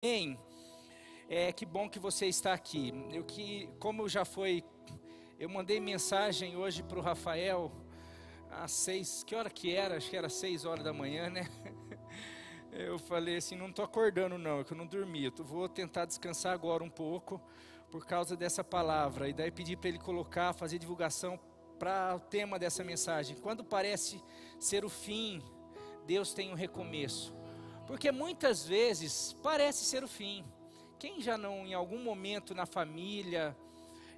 Bem, que bom que você está aqui. Eu mandei mensagem hoje para o Rafael às 6, que hora que era? Acho que era 6 horas da manhã, né? Eu falei assim, não estou acordando não, é que eu não dormi, vou tentar descansar agora um pouco por causa dessa palavra. E daí pedi para ele fazer divulgação para o tema dessa mensagem. Quando parece ser o fim, Deus tem um recomeço. Porque muitas vezes parece ser o fim. Quem já não, em algum momento na família,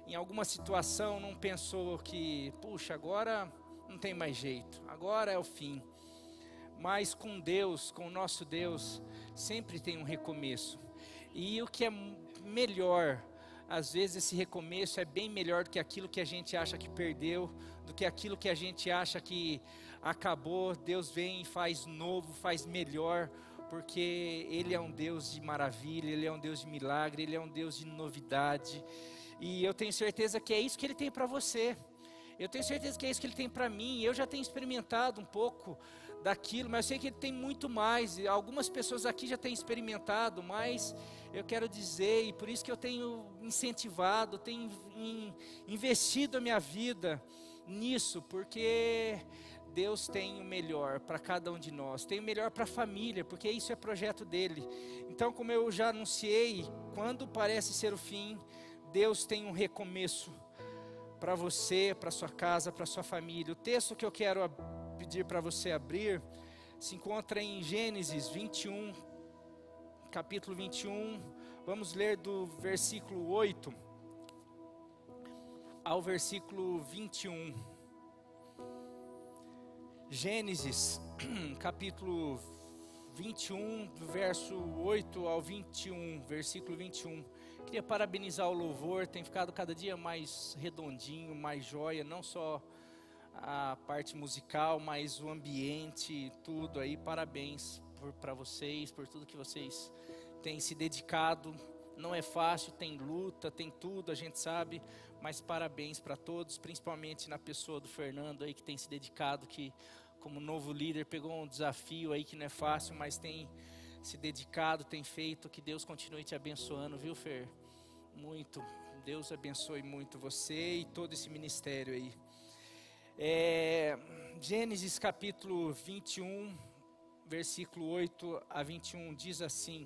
em alguma situação, não pensou que, puxa, agora não tem mais jeito, agora é o fim. Mas com Deus, com o nosso Deus, sempre tem um recomeço. E o que é melhor, às vezes esse recomeço é bem melhor do que aquilo que a gente acha que perdeu, do que aquilo que a gente acha que acabou. Deus vem e faz novo, faz melhor, porque Ele é um Deus de maravilha, Ele é um Deus de milagre, Ele é um Deus de novidade. E eu tenho certeza que é isso que Ele tem para você. Eu tenho certeza que é isso que Ele tem para mim. Eu já tenho experimentado um pouco daquilo, mas eu sei que Ele tem muito mais. E algumas pessoas aqui já têm experimentado, mas eu quero dizer, e por isso que eu tenho incentivado, tenho investido a minha vida nisso, porque Deus tem o melhor para cada um de nós, tem o melhor para a família, porque isso é projeto dEle. Então, como eu já anunciei, quando parece ser o fim, Deus tem um recomeço para você, para sua casa, para sua família. O texto que eu quero pedir para você abrir se encontra em Gênesis 21, capítulo 21. Vamos ler do versículo 8 ao versículo 21. Gênesis, capítulo 21, do verso 8 ao 21, versículo 21. Queria parabenizar o louvor, tem ficado cada dia mais redondinho, mais joia, não só a parte musical, mas o ambiente, tudo aí. Parabéns para vocês, por tudo que vocês têm se dedicado. Não é fácil, tem luta, tem tudo, a gente sabe, mas parabéns para todos, principalmente na pessoa do Fernando aí, que tem se dedicado, que como novo líder pegou um desafio aí que não é fácil, mas tem se dedicado, tem feito. Que Deus continue te abençoando, viu, Fer? Muito. Deus abençoe muito você e todo esse ministério aí. Gênesis capítulo 21, versículo 8 a 21 diz assim.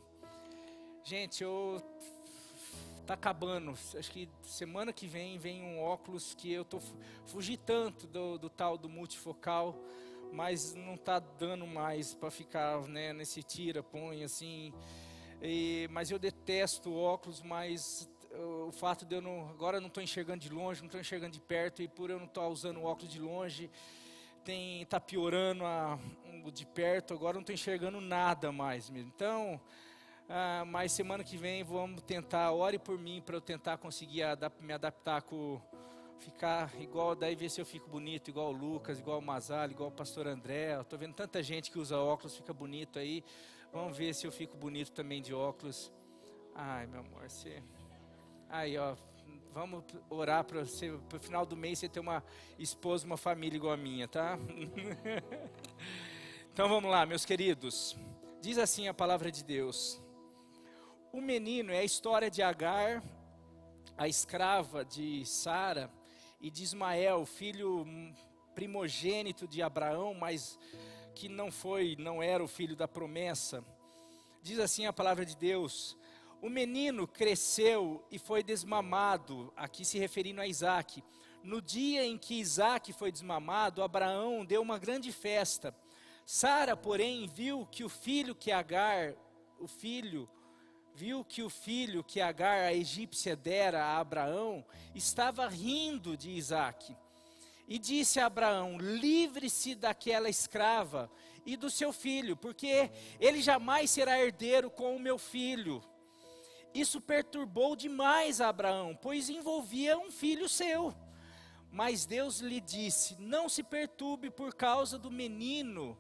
Gente, tá acabando, acho que semana que vem um óculos que eu fugi tanto do tal do multifocal, mas não tá dando mais para ficar, né, nesse tira, põe assim. Mas eu detesto óculos, mas o fato de agora eu não estou enxergando de longe, não estou enxergando de perto, e por eu não estar usando o óculos de longe, tá piorando o de perto. Agora eu não estou enxergando nada mais mesmo. Então, mas semana que vem vamos tentar, ore por mim para eu tentar conseguir me adaptar ficar igual, daí ver se eu fico bonito, igual o Lucas, igual o Mazali, igual o pastor André. Eu tô vendo tanta gente que usa óculos, fica bonito aí. Vamos ver se eu fico bonito também de óculos. Ai, meu amor, aí, ó, vamos orar para você, pro final do mês você ter uma esposa, uma família igual a minha, tá? Então vamos lá, meus queridos. Diz assim a palavra de Deus. O menino é a história de Agar, a escrava de Sara, e de Ismael, filho primogênito de Abraão, mas que não era o filho da promessa. Diz assim a palavra de Deus: o menino cresceu e foi desmamado, aqui se referindo a Isaac. No dia em que Isaac foi desmamado, Abraão deu uma grande festa. Sara, porém, viu que o filho que Agar, a egípcia, dera a Abraão, estava rindo de Isaque. E disse a Abraão: livre-se daquela escrava e do seu filho, porque ele jamais será herdeiro com o meu filho. Isso perturbou demais a Abraão, pois envolvia um filho seu. Mas Deus lhe disse: não se perturbe por causa do menino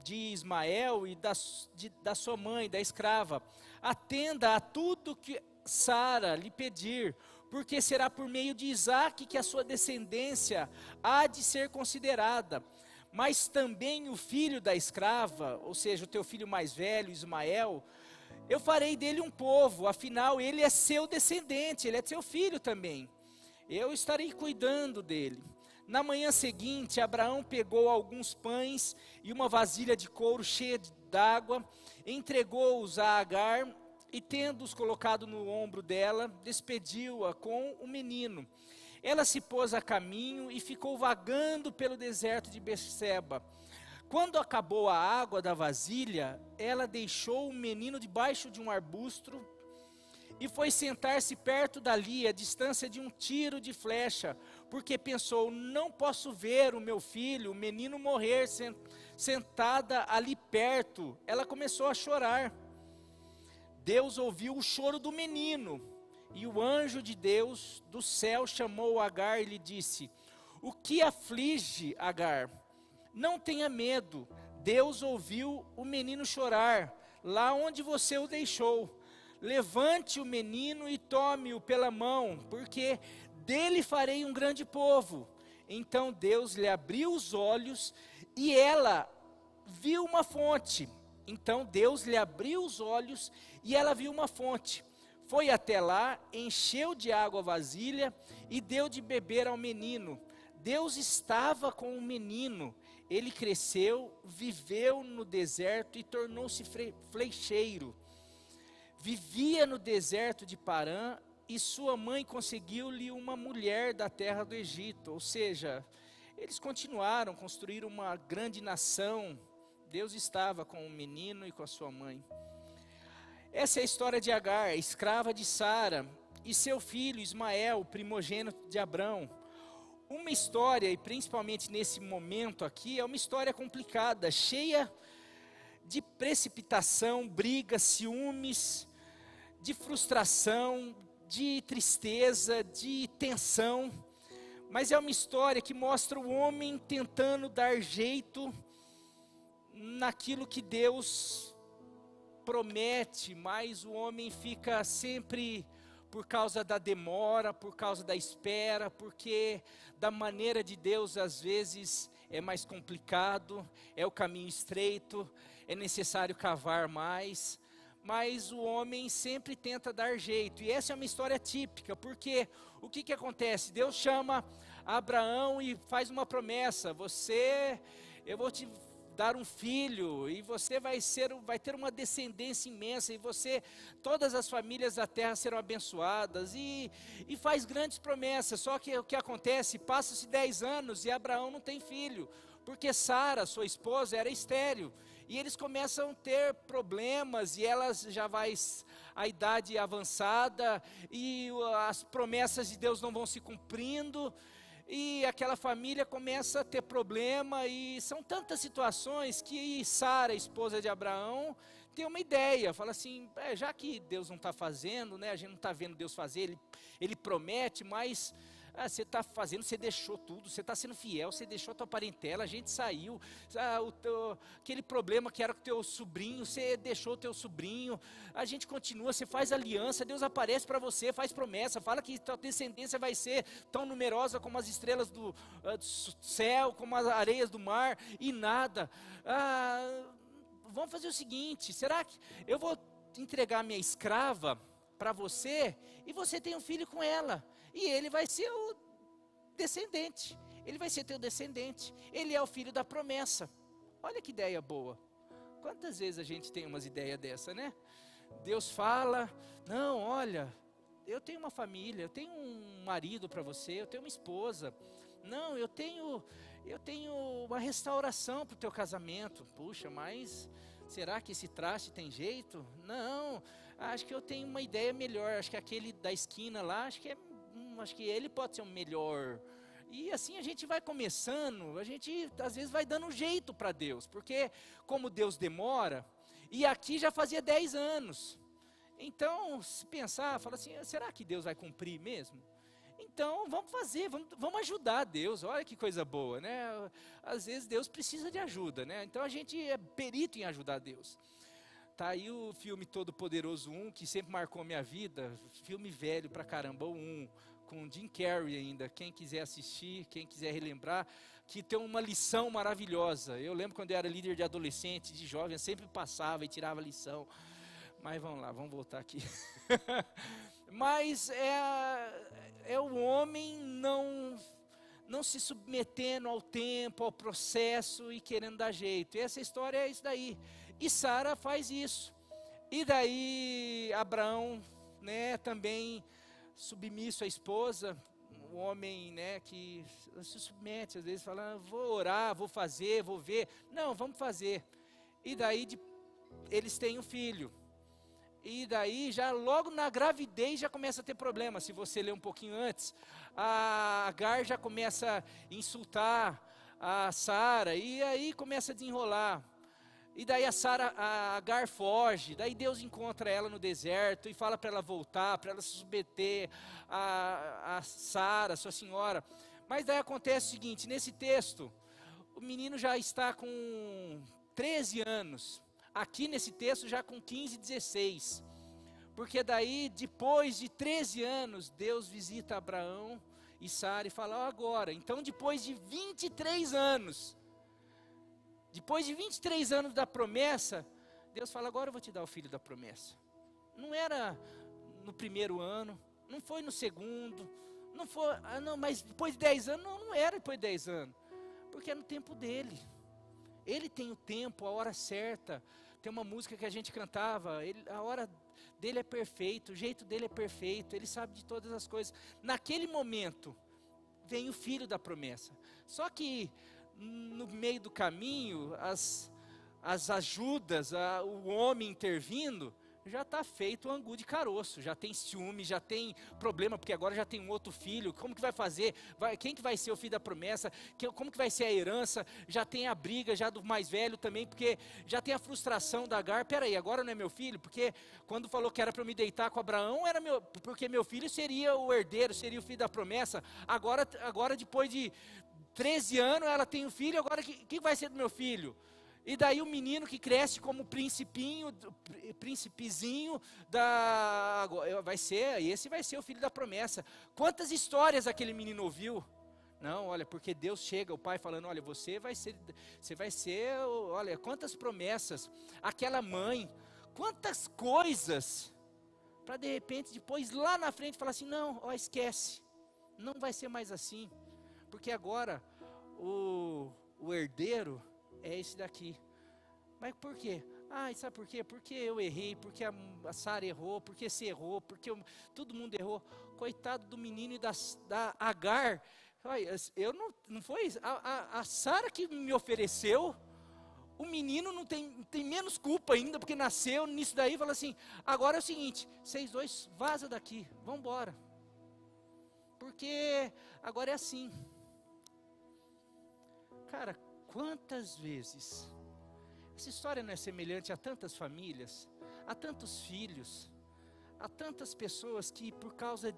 de Ismael e da sua mãe, da escrava. Atenda a tudo que Sara lhe pedir, porque será por meio de Isaque que a sua descendência há de ser considerada. Mas também o filho da escrava, ou seja, o teu filho mais velho, Ismael, Eu farei dele um povo, afinal ele é seu descendente, ele é seu filho também. Eu estarei cuidando dele. Na manhã seguinte, Abraão pegou alguns pães e uma vasilha de couro cheia d'água, entregou-os a Agar e, tendo-os colocado no ombro dela, despediu-a com o menino. Ela se pôs a caminho e ficou vagando pelo deserto de Berseba. Quando acabou a água da vasilha, ela deixou o menino debaixo de um arbusto e foi sentar-se perto dali, a distância de um tiro de flecha, porque pensou: não posso ver o meu filho, o menino, morrer sentada ali perto. Ela começou a chorar. Deus ouviu o choro do menino, e o anjo de Deus do céu chamou Agar e lhe disse: o que aflige, Agar? Não tenha medo, Deus ouviu o menino chorar, lá onde você o deixou. Levante o menino e tome-o pela mão, porque dele farei um grande povo. Então Deus lhe abriu os olhos e ela viu uma fonte. Foi até lá, encheu de água a vasilha e deu de beber ao menino. Deus estava com o menino. Ele cresceu, viveu no deserto e tornou-se flecheiro. Vivia no deserto de Parã e sua mãe conseguiu-lhe uma mulher da terra do Egito. Ou seja, eles continuaram, construíram uma grande nação. Deus estava com o menino e com a sua mãe. Essa é a história de Agar, escrava de Sara, e seu filho Ismael, primogênito de Abrão. Uma história, e principalmente nesse momento aqui, é uma história complicada, cheia de precipitação, brigas, ciúmes, de frustração, de tristeza, de tensão. Mas é uma história que mostra o homem tentando dar jeito naquilo que Deus promete, mas o homem fica sempre, por causa da demora, por causa da espera, porque da maneira de Deus às vezes é mais complicado, é o caminho estreito, é necessário cavar mais, mas o homem sempre tenta dar jeito. E essa é uma história típica, porque o que acontece? Deus chama Abraão e faz uma promessa: eu vou te dar um filho, e você vai ter uma descendência imensa, e todas as famílias da terra serão abençoadas, e faz grandes promessas. Só que o que acontece? Passa-se 10 anos e Abraão não tem filho, porque Sara, sua esposa, era estéril, e eles começam a ter problemas, e ela já vai a idade avançada, e as promessas de Deus não vão se cumprindo, e aquela família começa a ter problema, e são tantas situações que Sara, esposa de Abraão, tem uma ideia, fala assim: já que Deus não está fazendo, né, a gente não está vendo Deus fazer, ele promete, mas você está fazendo, você deixou tudo, você está sendo fiel, você deixou a tua parentela, a gente saiu, aquele problema que era com o teu sobrinho, você deixou o teu sobrinho, a gente continua, você faz aliança, Deus aparece para você, faz promessa, fala que tua descendência vai ser tão numerosa como as estrelas do céu, como as areias do mar, e nada. Vamos fazer o seguinte: será que eu vou entregar minha escrava para você, e você tem um filho com ela, e ele vai ser o descendente, ele vai ser teu descendente, ele é o filho da promessa. Olha que ideia boa. Quantas vezes a gente tem umas ideias dessa, né? Deus fala: não, olha, eu tenho uma família, eu tenho um marido para você, eu tenho uma esposa, não, eu tenho uma restauração para o teu casamento. Puxa, mas será que esse traste tem jeito? Não, acho que eu tenho uma ideia melhor, acho que aquele da esquina lá, acho que ele pode ser o melhor. E assim a gente vai começando, a gente às vezes vai dando jeito para Deus, porque como Deus demora, e aqui já fazia 10 anos, então se pensar, fala assim: será que Deus vai cumprir mesmo? Então vamos fazer, vamos ajudar Deus. Olha que coisa boa, né? Às vezes Deus precisa de ajuda, né? Então a gente é perito em ajudar Deus. Tá aí o filme Todo Poderoso 1, que sempre marcou minha vida, filme velho pra caramba, o 1, com Jim Carrey ainda. Quem quiser assistir, quem quiser relembrar, que tem uma lição maravilhosa. Eu lembro quando eu era líder de adolescente, de jovem, eu sempre passava e tirava lição. Mas vamos lá, vamos voltar aqui. Mas é o homem não se submetendo ao tempo, ao processo e querendo dar jeito. E essa história é isso daí. E Sara faz isso. E daí Abraão, né, também submisso à esposa, o homem, né, que se submete, às vezes fala, vou orar, vou fazer, vou ver. Não, vamos fazer. E daí eles têm um filho. E daí, já logo na gravidez, já começa a ter problema. Se você ler um pouquinho antes, a Agar já começa a insultar a Sara, e aí começa a desenrolar. E daí a Agar foge, daí Deus encontra ela no deserto e fala para ela voltar, para ela se submeter a Sara, sua senhora. Mas daí acontece o seguinte, nesse texto, o menino já está com 13 anos. Aqui nesse texto já com 15, 16. Porque daí, depois de 13 anos, Deus visita Abraão e Sara e fala, ó, agora. Então, depois de 23 anos, da promessa, Deus fala, agora eu vou te dar o filho da promessa. Não era no primeiro ano, não foi no segundo, não foi, mas depois de 10 anos, não era depois de 10 anos. Porque é no tempo dele. Ele tem o tempo, a hora certa. Tem uma música que a gente cantava, a hora dele é perfeita, o jeito dele é perfeito, ele sabe de todas as coisas. Naquele momento, vem o filho da promessa. Só que, no meio do caminho, as ajudas, o homem intervindo, já está feito o angu de caroço, já tem ciúme, já tem problema, porque agora já tem um outro filho, como que vai fazer, quem que vai ser o filho da promessa, como que vai ser a herança, já tem a briga já do mais velho também, porque já tem a frustração da Agar, peraí, agora não é meu filho, porque quando falou que era para eu me deitar com Abraão, porque meu filho seria o herdeiro, seria o filho da promessa, agora depois de 13 anos ela tem um filho, agora quem vai ser do meu filho? E daí o menino que cresce como príncipezinho, esse vai ser o filho da promessa. Quantas histórias aquele menino ouviu? Não, olha, porque Deus chega, o pai falando, olha, você vai ser, olha, quantas promessas. Aquela mãe, quantas coisas, para de repente, depois lá na frente falar assim, não, ó, esquece, não vai ser mais assim, porque agora o herdeiro é esse daqui. Mas por quê? Sabe por quê? Porque eu errei, porque a Sara errou, porque você errou, porque todo mundo errou. Coitado do menino e da Agar. Não foi isso. A Sara que me ofereceu, o menino não tem menos culpa ainda, porque nasceu nisso daí, fala assim, agora é o seguinte, vocês dois vaza daqui, vão embora. Porque agora é assim. Cara, quantas vezes essa história não é semelhante a tantas famílias, a tantos filhos, a tantas pessoas que por causa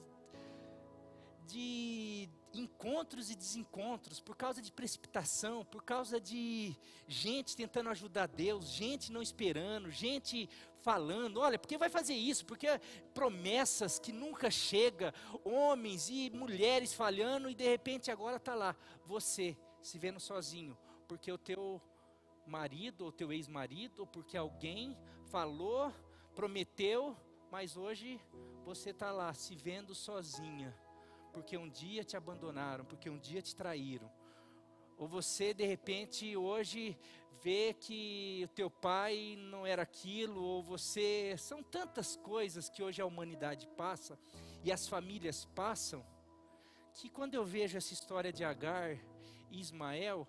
de encontros e desencontros, por causa de precipitação, por causa de gente tentando ajudar Deus, gente não esperando, gente falando, olha, porque vai fazer isso, porque promessas que nunca chegam, homens e mulheres falhando e de repente agora está lá, você se vendo sozinho, porque o teu marido ou teu ex-marido, ou porque alguém falou, prometeu, mas hoje você está lá se vendo sozinha, porque um dia te abandonaram, porque um dia te traíram, ou você de repente hoje vê que o teu pai não era aquilo, ou são tantas coisas que hoje a humanidade passa, e as famílias passam, que quando eu vejo essa história de Agar e Ismael,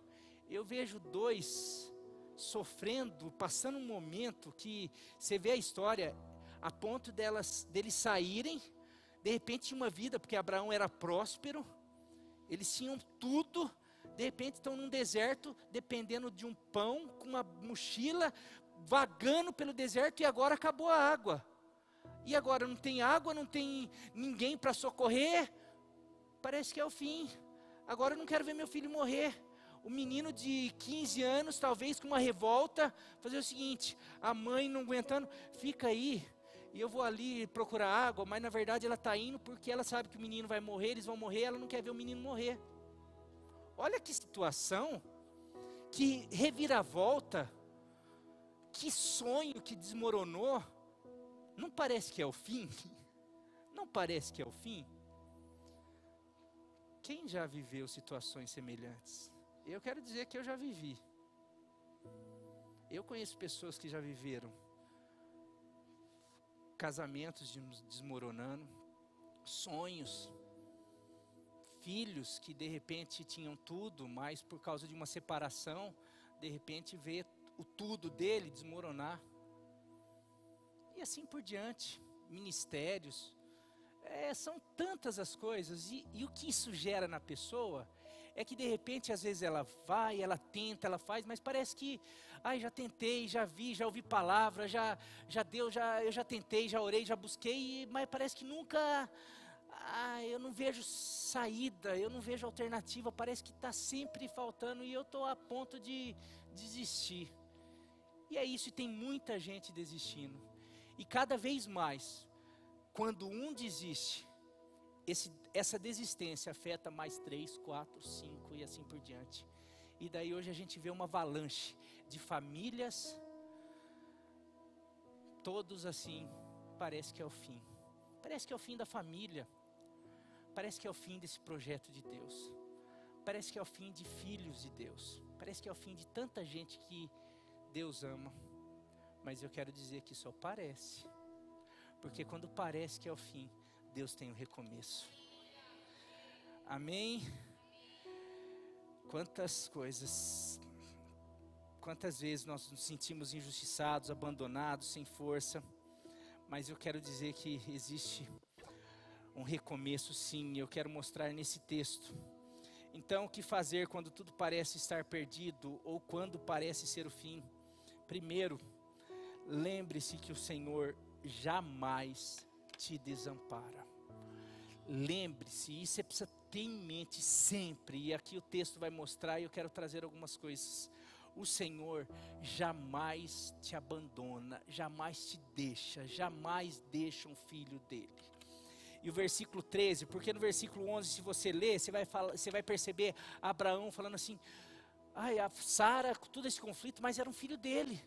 eu vejo dois sofrendo, passando um momento que você vê a história, a ponto deles saírem, de repente uma vida, porque Abraão era próspero, eles tinham tudo, de repente estão num deserto, dependendo de um pão, com uma mochila, vagando pelo deserto, e agora acabou a água, e agora não tem água, não tem ninguém para socorrer, parece que é o fim, agora eu não quero ver meu filho morrer. O menino de 15 anos, talvez com uma revolta, fazer o seguinte, a mãe não aguentando, fica aí, e eu vou ali procurar água, mas na verdade ela está indo porque ela sabe que o menino vai morrer, eles vão morrer, ela não quer ver o menino morrer. Olha que situação, que reviravolta, que sonho que desmoronou, Não parece que é o fim? Não parece que é o fim? Quem já viveu situações semelhantes? Eu quero dizer que eu já vivi. Eu conheço pessoas que já viveram casamentos desmoronando, sonhos, filhos que de repente tinham tudo, mas por causa de uma separação, de repente vê o tudo dele desmoronar. E assim por diante, ministérios, são tantas as coisas, e o que isso gera na pessoa, é que de repente às vezes ela vai, ela tenta, ela faz, mas parece que, já tentei, já vi, já ouvi palavra, já deu, eu já tentei, já orei, já busquei, mas parece que nunca, eu não vejo saída, eu não vejo alternativa, parece que está sempre faltando, e eu estou a ponto de desistir. E é isso, e tem muita gente desistindo, e cada vez mais, quando um desiste, essa desistência afeta mais 3, 4, 5 e assim por diante. E daí hoje a gente vê uma avalanche de famílias, todos assim, parece que é o fim. Parece que é o fim da família. Parece que é o fim desse projeto de Deus. Parece que é o fim de filhos de Deus. Parece que é o fim de tanta gente que Deus ama. Mas eu quero dizer que só parece. Porque quando parece que é o fim, Deus tem um recomeço. Amém? Quantas coisas, quantas vezes nós nos sentimos injustiçados, abandonados, sem força. Mas eu quero dizer que existe um recomeço, sim. Eu quero mostrar nesse texto. Então, o que fazer quando tudo parece estar perdido ou quando parece ser o fim? Primeiro, lembre-se que o Senhor jamais te desampara. Lembre-se, isso você precisa ter em mente sempre, e aqui o texto vai mostrar, e eu quero trazer algumas coisas. O Senhor jamais te abandona, jamais te deixa, jamais deixa um filho dele. E o versículo 13, porque no versículo 11, se você ler, você vai perceber Abraão falando assim, a Sara, com todo esse conflito, mas era um filho dele.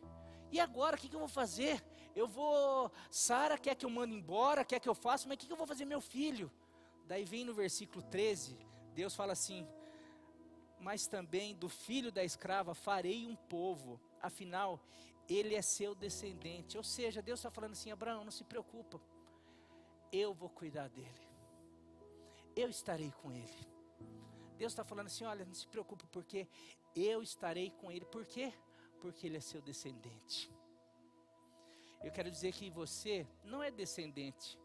E agora, o que eu vou fazer? Sara quer que eu mande embora, quer que eu faça, mas o que eu vou fazer, meu filho? Daí vem no versículo 13, Deus fala assim, mas também do filho da escrava farei um povo, afinal, ele é seu descendente. Ou seja, Deus está falando assim, Abraão, não se preocupa, eu vou cuidar dele, eu estarei com ele. Deus está falando assim, olha, não se preocupe, porque eu estarei com ele. Por quê? Porque ele é seu descendente. Eu quero dizer que você não é descendente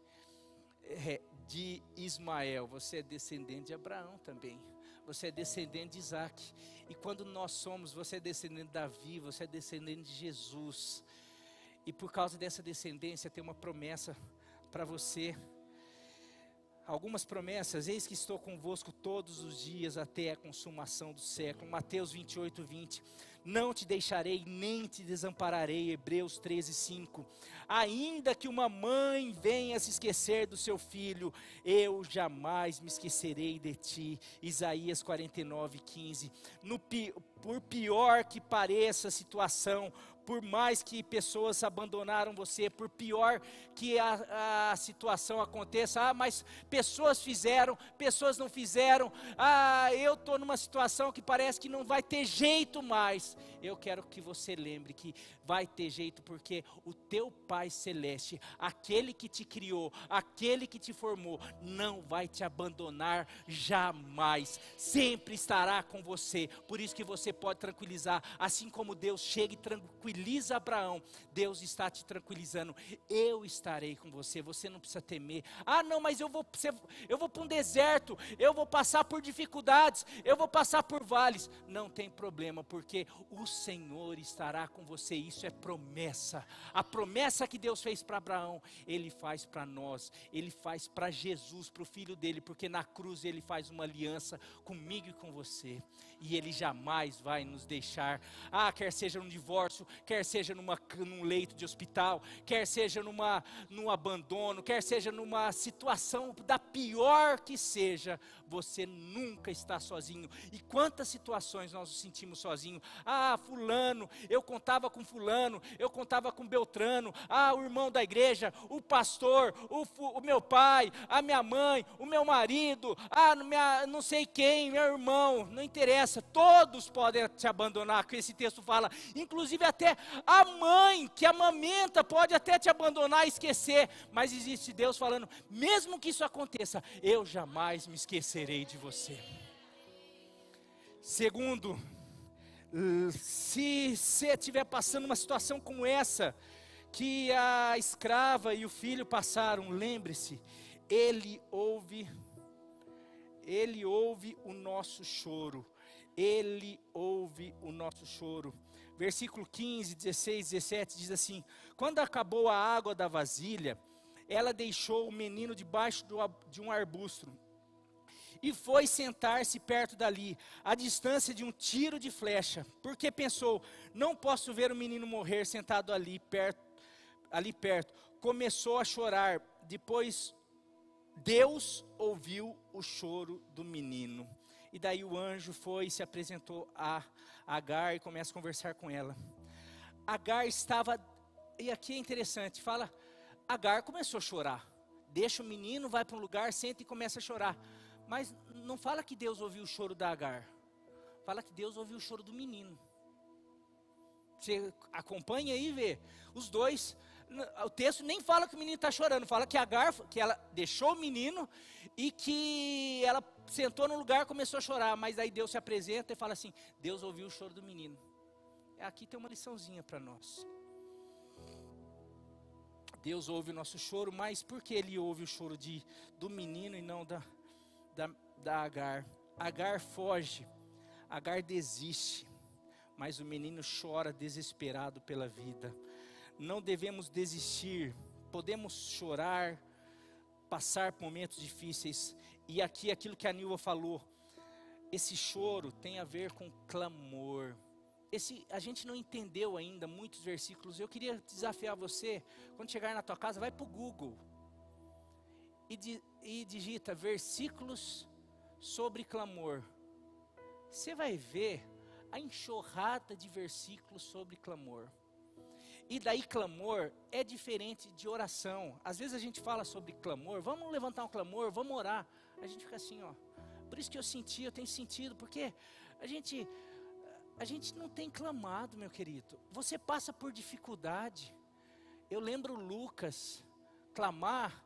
de Ismael, você é descendente de Abraão também. Você é descendente de Isaac. E quando nós somos, você é descendente de Davi, você é descendente de Jesus. E por causa dessa descendência tem uma promessa para você. Algumas promessas, eis que estou convosco todos os dias até a consumação do século. Mateus 28, 20. Não te deixarei nem te desampararei. Hebreus 13, 5. Ainda que uma mãe venha se esquecer do seu filho, eu jamais me esquecerei de ti. Isaías 49, 15. Por pior que pareça a situação, por mais que pessoas abandonaram você, por pior que a situação aconteça, mas pessoas fizeram, pessoas não fizeram, eu estou numa situação que parece que não vai ter jeito mais. Eu quero que você lembre que vai ter jeito, porque o teu Pai Celeste, aquele que te criou, aquele que te formou, não vai te abandonar jamais, sempre estará com você. Por isso que você pode tranquilizar, assim como Deus chega e tranquiliza Abraão, Deus está te tranquilizando, eu estarei com você, você não precisa temer. Não, mas eu vou para um deserto, eu vou passar por dificuldades, eu vou passar por vales. Não tem problema, porque o Senhor estará com você. Isso é promessa. A promessa que Deus fez para Abraão, Ele faz para nós, Ele faz para Jesus, para o Filho dele, porque na cruz Ele faz uma aliança comigo e com você, e Ele jamais vai nos deixar, quer seja um divórcio, quer seja num leito de hospital, quer seja num abandono, quer seja numa situação da pior que seja, você nunca está sozinho. E quantas situações nós nos sentimos sozinhos? Ah, fulano, eu contava com fulano, eu contava com Beltrano, o irmão da igreja, o pastor, o meu pai, a minha mãe, o meu marido, não sei quem, meu irmão, não interessa, todos podem te abandonar, que esse texto fala, inclusive até a mãe que amamenta pode até te abandonar e esquecer, mas existe Deus falando, mesmo que isso aconteça, eu jamais me esquecerei de você. Segundo, se você estiver passando uma situação como essa, que a escrava e o filho passaram, lembre-se, Ele ouve o nosso choro. Ele ouve o nosso choro. Versículo 15, 16, 17 diz assim: quando acabou a água da vasilha, ela deixou o menino debaixo de um arbusto e foi sentar-se perto dali, à distância de um tiro de flecha, porque pensou, não posso ver o menino morrer sentado ali perto. Começou a chorar. Depois Deus ouviu o choro do menino. E daí o anjo foi e se apresentou a Agar e começa a conversar com ela. Agar estava, e aqui é interessante, fala, Agar começou a chorar. Deixa o menino, vai para um lugar, senta e começa a chorar. Mas não fala que Deus ouviu o choro da Agar. Fala que Deus ouviu o choro do menino. Você acompanha aí e vê. Os dois, o texto nem fala que o menino está chorando. Fala que Agar, que ela deixou o menino e que ela sentou no lugar e começou a chorar. Mas aí Deus se apresenta e fala assim, Deus ouviu o choro do menino. Aqui tem uma liçãozinha para nós. Deus ouve o nosso choro, mas por que Ele ouve o choro do menino e não da Agar? Agar foge, Agar desiste, mas o menino chora desesperado pela vida. Não devemos desistir, podemos chorar, passar por momentos difíceis, e aqui aquilo que a Nilva falou, esse choro tem a ver com clamor. A gente não entendeu ainda muitos versículos. Eu queria desafiar você, quando chegar na tua casa, vai para o Google e digita versículos sobre clamor. Você vai ver a enxurrada de versículos sobre clamor. E daí clamor é diferente de oração. Às vezes a gente fala sobre clamor, vamos levantar um clamor, vamos orar. A gente fica assim, ó. Por isso que eu tenho sentido, porque a gente não tem clamado, meu querido. Você passa por dificuldade. Eu lembro Lucas, clamar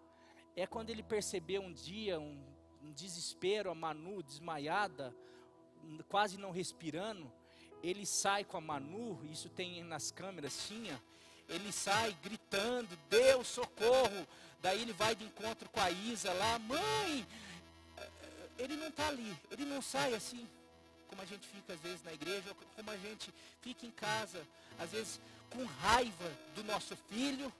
é quando ele percebeu um dia um desespero, a Manu desmaiada, quase não respirando. Ele sai com a Manu, isso tem nas câmeras, ele sai gritando, Deus, socorro. Daí ele vai de encontro com a Isa lá, mãe. Ele não está ali, ele não sai assim, como a gente fica às vezes na igreja, como a gente fica em casa, às vezes com raiva do nosso filho.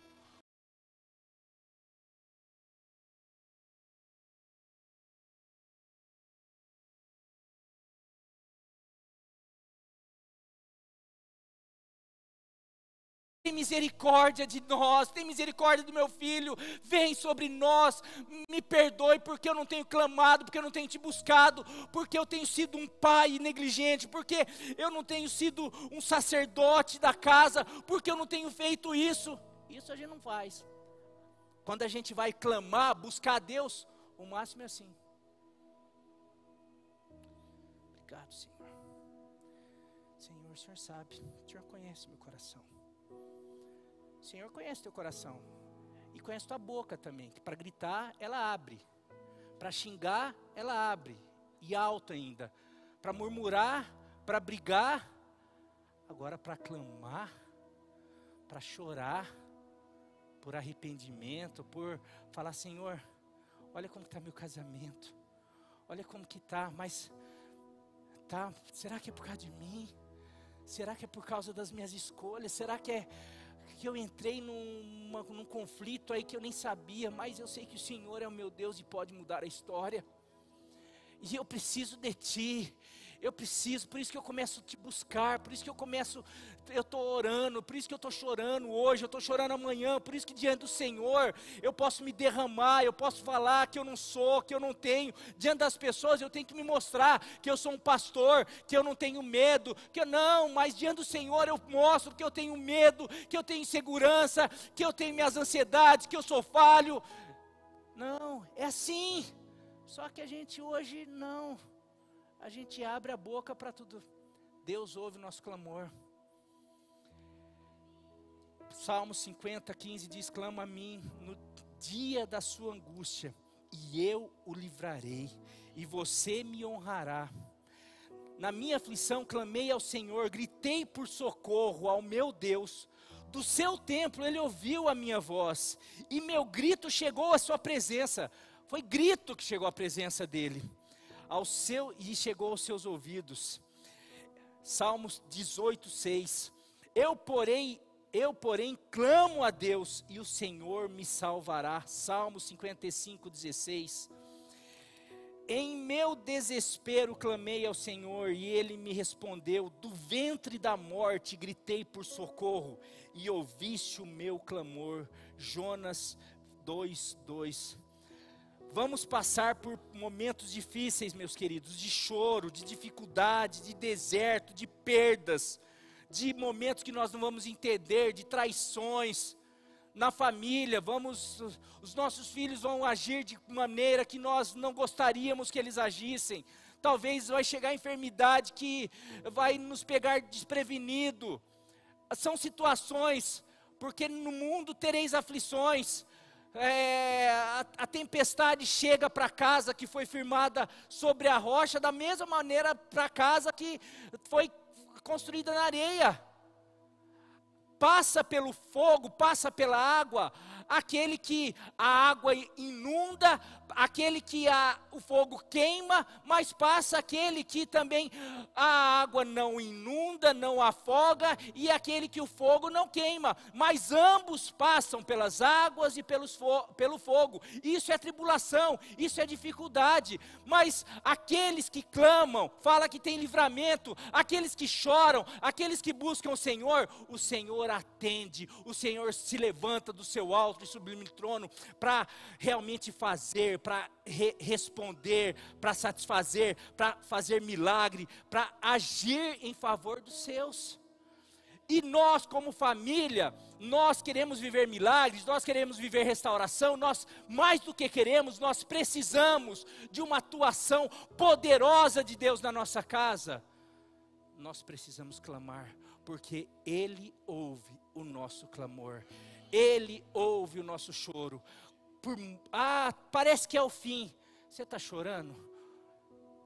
Tem misericórdia de nós, tem misericórdia do meu filho, vem sobre nós, me perdoe porque eu não tenho clamado, porque eu não tenho te buscado, porque eu tenho sido um pai negligente, porque eu não tenho sido um sacerdote da casa, porque eu não tenho feito isso. Isso a gente não faz. Quando a gente vai clamar, buscar a Deus, o máximo é assim. Obrigado, Senhor. Senhor, o Senhor sabe, o Senhor conhece meu coração. O Senhor conhece teu coração e conhece tua boca também, que para gritar ela abre, para xingar ela abre, e alto ainda, para murmurar, para brigar, agora para clamar, para chorar, por arrependimento, por falar, Senhor, olha como está meu casamento, olha como que está, mas tá, será que é por causa de mim? Será que é por causa das minhas escolhas? Será que eu entrei num conflito aí que eu nem sabia, mas eu sei que o Senhor é o meu Deus e pode mudar a história. E eu preciso de Ti. Eu preciso, por isso que eu começo a te buscar, por isso que eu estou orando, por isso que eu estou chorando hoje, eu estou chorando amanhã, por isso que diante do Senhor, eu posso me derramar, eu posso falar que eu não sou, que eu não tenho, diante das pessoas eu tenho que me mostrar que eu sou um pastor, que eu não tenho medo, mas diante do Senhor eu mostro que eu tenho medo, que eu tenho insegurança, que eu tenho minhas ansiedades, que eu sou falho. Não, é assim, só que a gente hoje não. A gente abre a boca para tudo. Deus ouve o nosso clamor. Salmo 50, 15 diz: clama a mim no dia da sua angústia, e eu o livrarei, e você me honrará. Na minha aflição clamei ao Senhor, gritei por socorro ao meu Deus. Do seu templo ele ouviu a minha voz, e meu grito chegou à sua presença. Foi grito que chegou à presença dele. E chegou aos seus ouvidos. Salmos 18, 6. Eu porém clamo a Deus, e o Senhor me salvará. Salmos 55, 16. Em meu desespero clamei ao Senhor, e Ele me respondeu. Do ventre da morte gritei por socorro, e ouviste o meu clamor. Jonas 2, 2. Vamos passar por momentos difíceis, meus queridos, de choro, de dificuldade, de deserto, de perdas, de momentos que nós não vamos entender, de traições na família. Os nossos filhos vão agir de maneira que nós não gostaríamos que eles agissem. Talvez vai chegar a enfermidade que vai nos pegar desprevenido. São situações, porque no mundo tereis aflições. A tempestade chega para a casa que foi firmada sobre a rocha, da mesma maneira para a casa que foi construída na areia. Passa pelo fogo, passa pela água, aquele que a água inunda, aquele que o fogo queima, mas passa aquele que também a água não inunda, não afoga, e aquele que o fogo não queima, mas ambos passam pelas águas e pelo fogo. Isso é tribulação, isso é dificuldade, mas aqueles que clamam, fala que tem livramento, aqueles que choram, aqueles que buscam o Senhor atende, o Senhor se levanta do seu alto e sublime trono para realmente fazer, para responder, para satisfazer, para fazer milagre, para agir em favor dos seus. E nós como família, nós queremos viver milagres, nós queremos viver restauração, nós mais do que queremos, nós precisamos de uma atuação poderosa de Deus na nossa casa. Nós precisamos clamar, porque Ele ouve o nosso clamor, Ele ouve o nosso choro. Parece que é o fim. Você está chorando?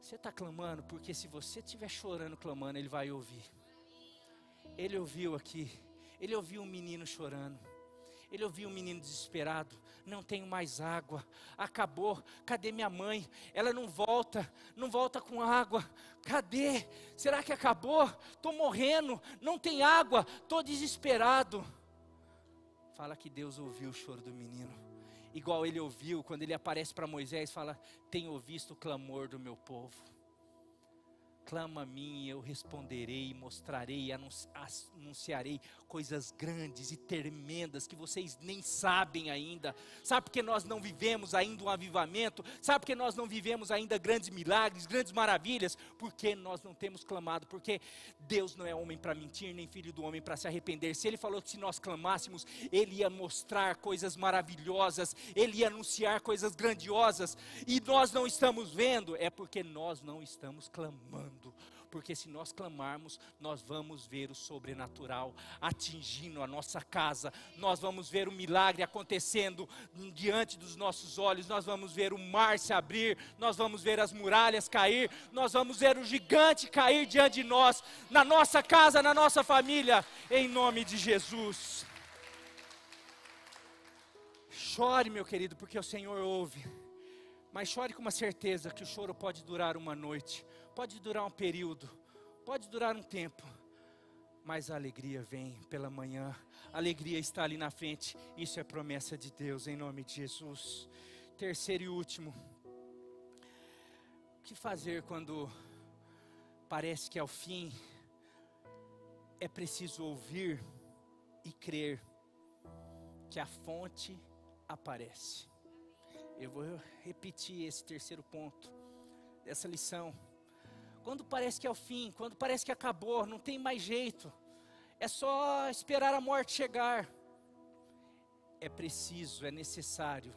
Você está clamando? Porque se você estiver chorando, clamando, Ele vai ouvir. Ele ouviu aqui, Ele ouviu um menino chorando, Ele ouviu um menino desesperado. Não tenho mais água, acabou, cadê minha mãe? Ela não volta com água, cadê? Será que acabou? Estou morrendo, não tem água, estou desesperado. Fala que Deus ouviu o choro do menino, igual Ele ouviu quando Ele aparece para Moisés, fala: tenho visto o clamor do meu povo. Clama a mim, eu responderei, mostrarei, anunciarei coisas grandes e tremendas que vocês nem sabem ainda. Sabe por que nós não vivemos ainda um avivamento? Sabe por que nós não vivemos ainda grandes milagres, grandes maravilhas? Porque nós não temos clamado, porque Deus não é homem para mentir, nem filho do homem para se arrepender. Se Ele falou que se nós clamássemos, Ele ia mostrar coisas maravilhosas, Ele ia anunciar coisas grandiosas, e nós não estamos vendo, é porque nós não estamos clamando. Porque se nós clamarmos, nós vamos ver o sobrenatural atingindo a nossa casa, nós vamos ver o milagre acontecendo diante dos nossos olhos, nós vamos ver o mar se abrir, nós vamos ver as muralhas cair, nós vamos ver o gigante cair diante de nós, na nossa casa, na nossa família, em nome de Jesus. Chore, meu querido, porque o Senhor ouve, mas chore com uma certeza que o choro pode durar uma noite, pode durar um período, pode durar um tempo, mas a alegria vem pela manhã, a alegria está ali na frente. Isso é promessa de Deus, em nome de Jesus. Terceiro e último, o que fazer quando parece que ao fim é preciso ouvir e crer que a fonte aparece. Eu vou repetir esse terceiro ponto dessa lição. Quando parece que é o fim, quando parece que acabou, não tem mais jeito, é só esperar a morte chegar. É preciso, é necessário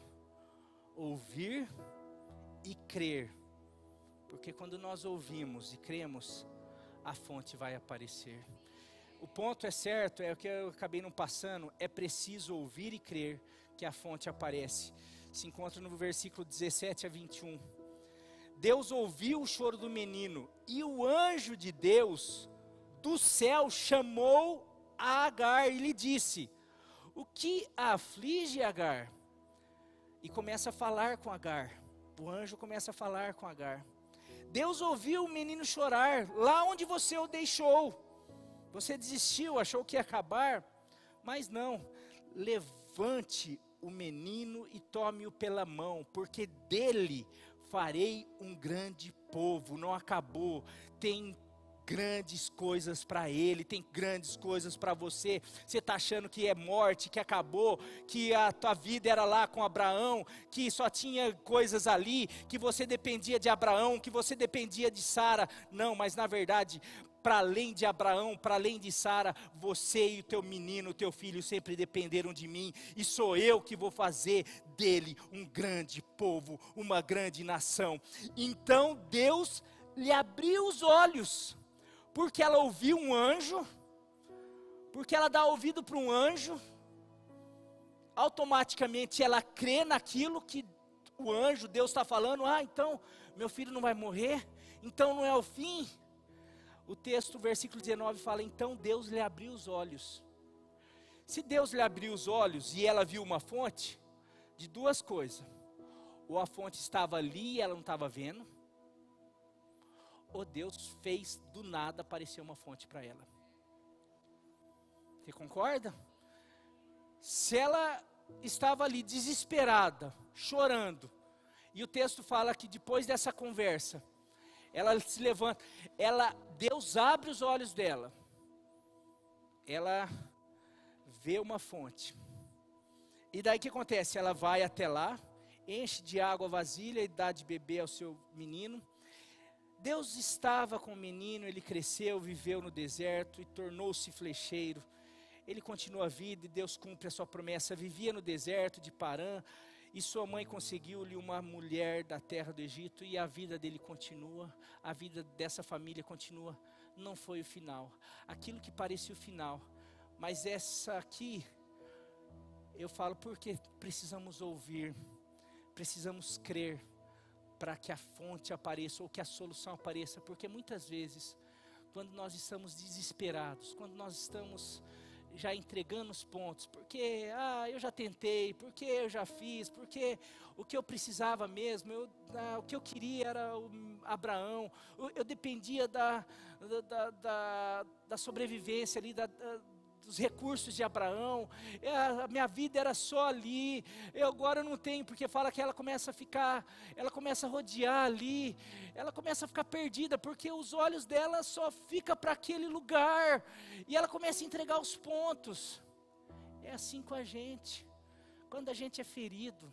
ouvir e crer, porque quando nós ouvimos e cremos, a fonte vai aparecer. O ponto é certo, é o que eu acabei não passando, é preciso ouvir e crer que a fonte aparece. Se encontra no versículo 17 a 21. Deus ouviu o choro do menino, e o anjo de Deus do céu chamou a Agar e lhe disse: o que a aflige, Agar? E começa a falar com Agar. O anjo começa a falar com Agar. Deus ouviu o menino chorar lá onde você o deixou. Você desistiu, achou que ia acabar, mas não. Levante o menino e tome-o pela mão, porque dele farei um grande povo. Não acabou, tem grandes coisas para ele, tem grandes coisas para você. Você está achando que é morte, que acabou, que a tua vida era lá com Abraão, que só tinha coisas ali, que você dependia de Abraão, que você dependia de Sara. Não, mas na verdade, para além de Abraão, para além de Sara, você e o teu menino, o teu filho sempre dependeram de mim, e sou eu que vou fazer dele um grande povo, uma grande nação. Então Deus lhe abriu os olhos, porque ela ouviu um anjo, porque ela dá ouvido para um anjo, automaticamente ela crê naquilo que o anjo, Deus está falando. Então meu filho não vai morrer, então não é o fim. O texto, versículo 19 fala, então Deus lhe abriu os olhos. Se Deus lhe abriu os olhos e ela viu uma fonte, de duas coisas: ou a fonte estava ali e ela não estava vendo, ou Deus fez do nada aparecer uma fonte para ela. Você concorda? Se ela estava ali desesperada, chorando, e o texto fala que depois dessa conversa, ela se levanta, Deus abre os olhos dela, ela vê uma fonte, e daí o que acontece? Ela vai até lá, enche de água a vasilha e dá de beber ao seu menino. Deus estava com o menino, ele cresceu, viveu no deserto e tornou-se flecheiro. Ele continua a vida e Deus cumpre a sua promessa. Vivia no deserto de Parã e sua mãe conseguiu-lhe uma mulher da terra do Egito, e a vida dele continua, a vida dessa família continua. Não foi o final, aquilo que parecia o final, mas essa aqui, eu falo porque precisamos ouvir, precisamos crer, para que a fonte apareça, ou que a solução apareça, porque muitas vezes, quando nós estamos desesperados, quando nós estamos já entregando os pontos, porque eu já tentei, porque eu já fiz, porque o que eu precisava mesmo, o que eu queria era o Abraão, eu dependia da sobrevivência ali, dos recursos de Abraão, a minha vida era só ali, eu agora não tenho, porque fala que ela começa a rodear ali, ela começa a ficar perdida, porque os olhos dela só ficam para aquele lugar, e ela começa a entregar os pontos. É assim com a gente, quando a gente é ferido,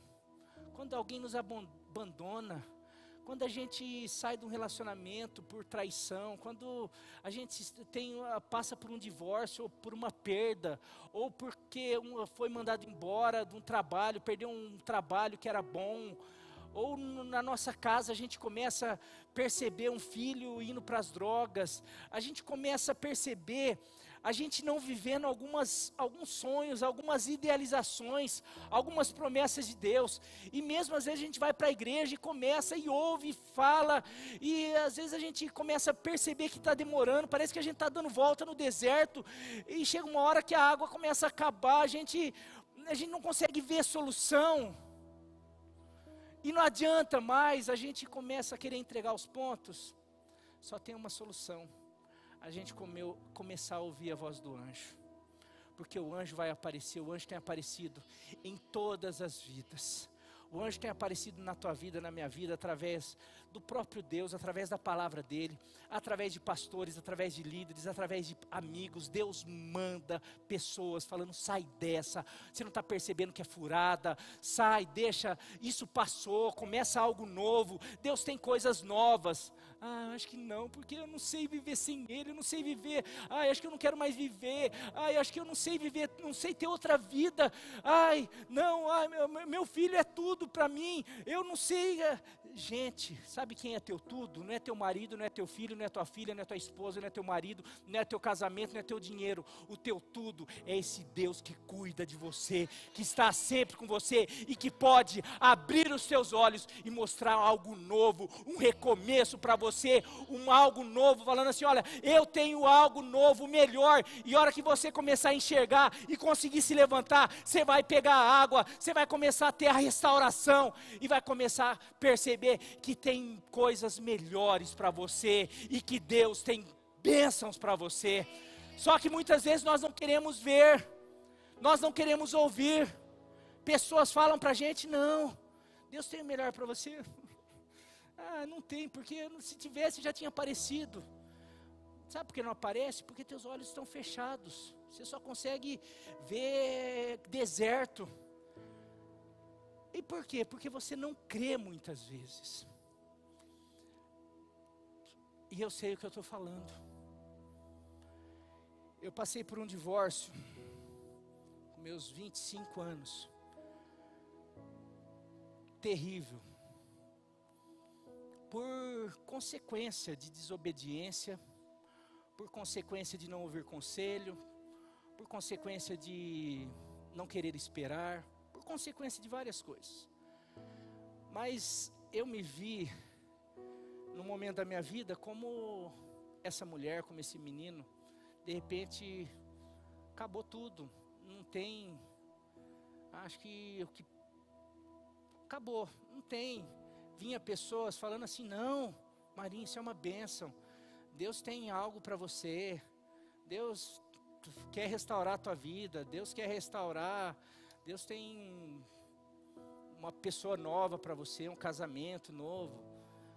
quando alguém nos abandona, quando a gente sai de um relacionamento por traição, quando a gente passa por um divórcio, ou por uma perda, ou porque foi mandado embora de um trabalho, perdeu um trabalho que era bom, ou na nossa casa a gente começa a perceber um filho indo para as drogas, a gente começa a perceber a gente não vivendo alguns sonhos, algumas idealizações, algumas promessas de Deus, e mesmo às vezes a gente vai para a igreja e começa e ouve e fala, e às vezes a gente começa a perceber que está demorando, parece que a gente está dando volta no deserto, e chega uma hora que a água começa a acabar, a gente não consegue ver solução, e não adianta mais, a gente começa a querer entregar os pontos. Só tem uma solução: a gente começar a ouvir a voz do anjo, porque o anjo vai aparecer, o anjo tem aparecido em todas as vidas. O anjo tem aparecido na tua vida, na minha vida, através do próprio Deus, através da palavra dele, através de pastores, através de líderes, através de amigos. Deus manda pessoas falando, sai dessa, você não está percebendo que é furada, sai, deixa, isso passou, começa algo novo, Deus tem coisas novas. Ah, acho que não, porque eu não sei viver sem ele, eu não sei viver, acho que eu não quero mais viver, acho que eu não sei viver, não sei ter outra vida, não, meu filho é tudo para mim, eu não sei. Gente, sabe quem é teu tudo? Não é teu marido, não é teu filho, não é tua filha, não é tua esposa, não é teu marido, não é teu casamento, não é teu dinheiro. O teu tudo é esse Deus que cuida de você, que está sempre com você e que pode abrir os teus olhos e mostrar algo novo, um recomeço para você, algo novo, falando assim, olha, eu tenho algo novo, melhor. E a hora que você começar a enxergar e conseguir se levantar, você vai pegar a água, você vai começar a ter a restauração e vai começar a perceber que tem coisas melhores para você e que Deus tem bênçãos para você. Só que muitas vezes nós não queremos ver, nós não queremos ouvir. Pessoas falam para a gente, não, Deus tem o melhor para você. Não tem, porque se tivesse já tinha aparecido. Sabe por que não aparece? Porque teus olhos estão fechados, você só consegue ver deserto. E por quê? Porque você não crê muitas vezes. E eu sei o que eu estou falando. Eu passei por um divórcio, com meus 25 anos. Terrível. Por consequência de desobediência, por consequência de não ouvir conselho, por consequência de não querer esperar, consequência de várias coisas. Mas eu me vi no momento da minha vida como essa mulher, como esse menino. De repente acabou tudo, não tem, acho que o que acabou, não tem. Vinha pessoas falando assim, não, Marinho, isso é uma bênção, Deus tem algo para você, Deus quer restaurar a tua vida, Deus quer restaurar, Deus tem uma pessoa nova para você, um casamento novo.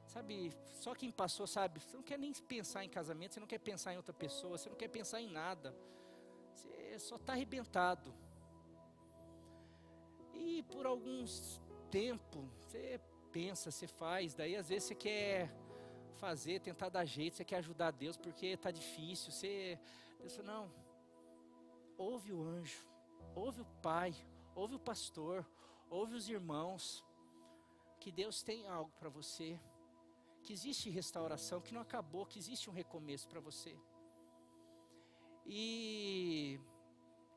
Sabe, só quem passou sabe, você não quer nem pensar em casamento, você não quer pensar em outra pessoa, você não quer pensar em nada. Você só está arrebentado. E por alguns tempo, você pensa, você faz, daí às vezes você quer fazer, tentar dar jeito, você quer ajudar Deus, porque está difícil, Deus fala, não, ouve o anjo, ouve o pai, ouve o pastor, ouve os irmãos, que Deus tem algo para você, que existe restauração, que não acabou, que existe um recomeço para você. E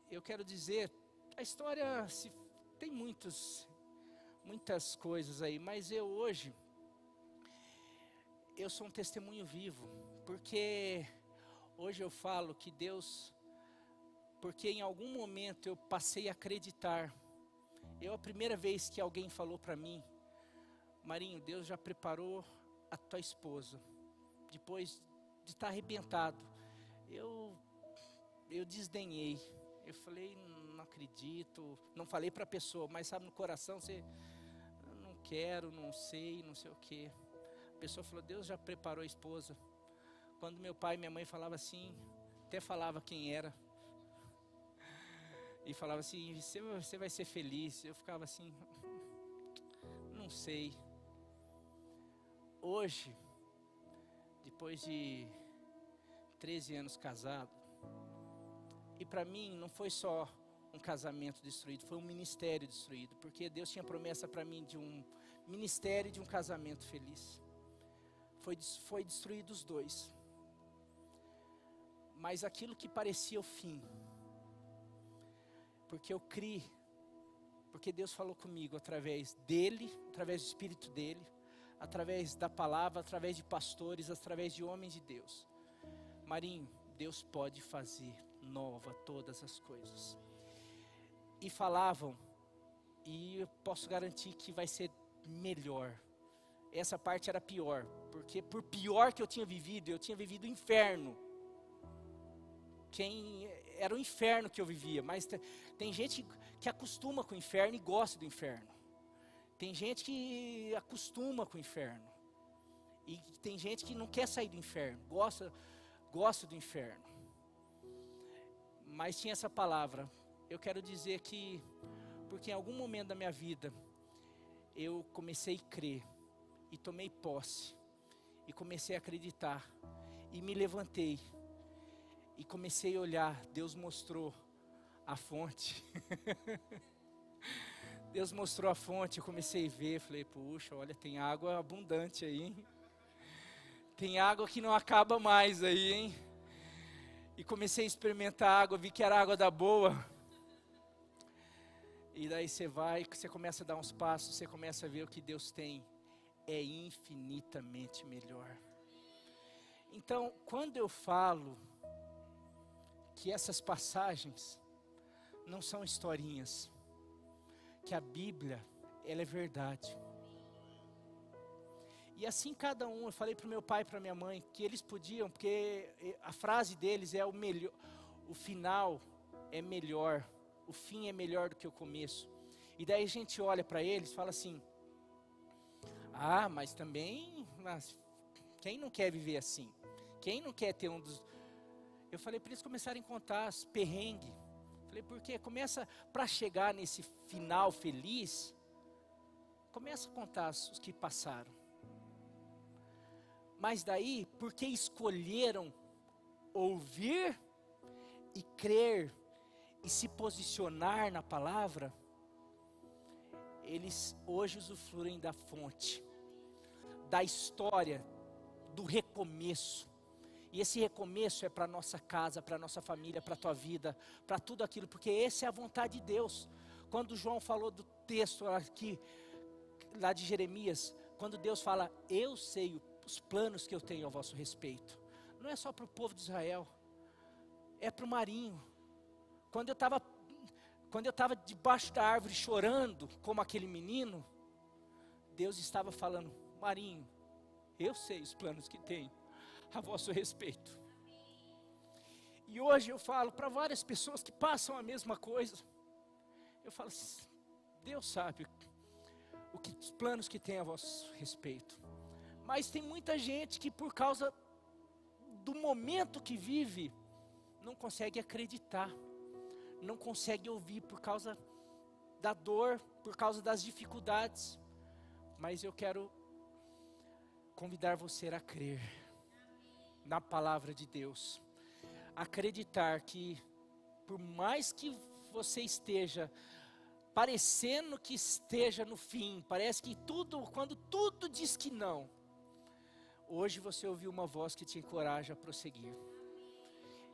eu quero dizer, a história tem muitas coisas aí, mas hoje, eu sou um testemunho vivo, porque hoje eu falo que Deus, porque em algum momento eu passei a acreditar. A primeira vez que alguém falou para mim, Marinho, Deus já preparou a tua esposa, depois de estar arrebentado, eu desdenhei, eu falei, não acredito, não falei para a pessoa, mas sabe no coração, não quero, não sei o que. A pessoa falou, Deus já preparou a esposa. Quando meu pai e minha mãe falavam assim, até falava quem era, e falava assim, você vai ser feliz. Eu ficava assim, não sei. Hoje, depois de 13 anos casado, e para mim não foi só um casamento destruído, foi um ministério destruído, porque Deus tinha promessa para mim de um ministério e de um casamento feliz. Foi destruído os dois. Mas aquilo que parecia o fim, porque eu criei, porque Deus falou comigo através dele, através do Espírito dele, através da palavra, através de pastores, através de homens de Deus. Marinho, Deus pode fazer nova todas as coisas. E falavam, e eu posso garantir que vai ser melhor. Essa parte era pior, porque por pior que eu tinha vivido o inferno. Era o inferno que eu vivia, mas tem gente que acostuma com o inferno e gosta do inferno. Tem gente que acostuma com o inferno. E tem gente que não quer sair do inferno, gosta do inferno. Mas tinha essa palavra. Eu quero dizer que, porque em algum momento da minha vida, eu comecei a crer, e tomei posse, e comecei a acreditar, e me levantei, e comecei a olhar. Deus mostrou a fonte. Deus mostrou a fonte, eu comecei a ver, falei, puxa, olha, tem água abundante aí, hein? Tem água que não acaba mais aí, hein? E comecei a experimentar a água, vi que era água da boa. E daí você começa a dar uns passos, você começa a ver o que Deus tem. É infinitamente melhor. Então, quando eu falo que essas passagens não são historinhas, que a Bíblia, ela é verdade. E assim cada um, eu falei para o meu pai e para minha mãe, que eles podiam, porque a frase deles é o final é melhor, o fim é melhor do que o começo. E daí a gente olha para eles e fala assim, mas também, quem não quer viver assim? Quem não quer ter um dos... Eu falei para eles começarem a contar os perrengues. Falei, porque começa, para chegar nesse final feliz, começa a contar os que passaram. Mas daí, porque escolheram ouvir e crer e se posicionar na palavra, eles hoje usufruem da fonte, da história, do recomeço. E esse recomeço é para a nossa casa, para a nossa família, para a tua vida, para tudo aquilo, porque essa é a vontade de Deus. Quando João falou do texto aqui, lá de Jeremias, quando Deus fala, eu sei os planos que eu tenho a vosso respeito. Não é só para o povo de Israel, é para o Marinho. Quando eu estava debaixo da árvore chorando, como aquele menino, Deus estava falando, Marinho, eu sei os planos que tenho a vosso respeito. E hoje eu falo para várias pessoas que passam a mesma coisa. Eu falo assim, Deus sabe os planos que tem a vosso respeito. Mas tem muita gente que por causa do momento que vive, não consegue acreditar, não consegue ouvir por causa da dor, por causa das dificuldades. Mas eu quero convidar você a crer na palavra de Deus, acreditar que por mais que você esteja parecendo que esteja no fim, parece que quando tudo diz que não, hoje você ouviu uma voz que te encoraja a prosseguir,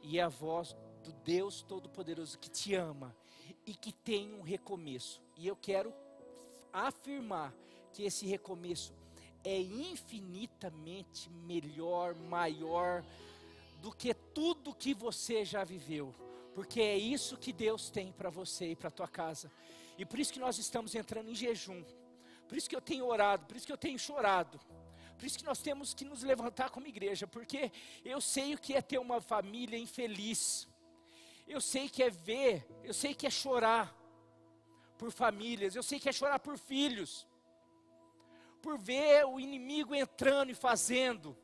e é a voz do Deus Todo-Poderoso que te ama e que tem um recomeço. E eu quero afirmar que esse recomeço é infinitamente melhor, maior do que tudo que você já viveu, porque é isso que Deus tem para você e para a tua casa. E por isso que nós estamos entrando em jejum, por isso que eu tenho orado, por isso que eu tenho chorado, por isso que nós temos que nos levantar como igreja, porque eu sei o que é ter uma família infeliz, eu sei que é ver, eu sei que é chorar por famílias, eu sei que é chorar por filhos, por ver o inimigo entrando e fazendo,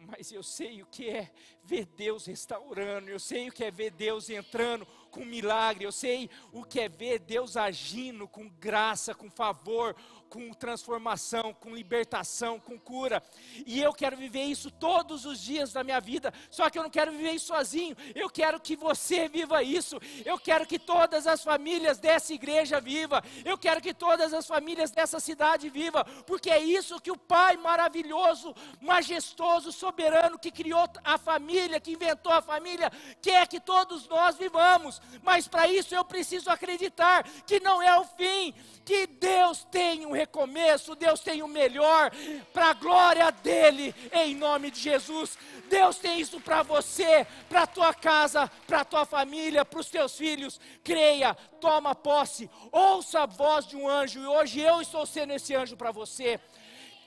mas eu sei o que é ver Deus restaurando, eu sei o que é ver Deus entrando com milagre, eu sei o que é ver Deus agindo com graça, com favor, com transformação, com libertação, com cura. E eu quero viver isso todos os dias da minha vida, só que eu não quero viver isso sozinho, eu quero que você viva isso, eu quero que todas as famílias dessa igreja viva, eu quero que todas as famílias dessa cidade viva, porque é isso que o Pai maravilhoso, majestoso, soberano, que criou a família, que inventou a família, quer que todos nós vivamos. Mas para isso eu preciso acreditar que não é o fim, que Deus tem um recomeço, Deus tem o melhor, para a glória dEle, em nome de Jesus. Deus tem isso para você, para a tua casa, para a tua família, para os teus filhos. Creia, toma posse, ouça a voz de um anjo, e hoje eu estou sendo esse anjo para você.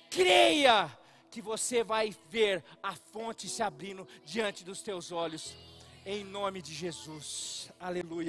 Creia que você vai ver a fonte se abrindo diante dos teus olhos, em nome de Jesus, aleluia.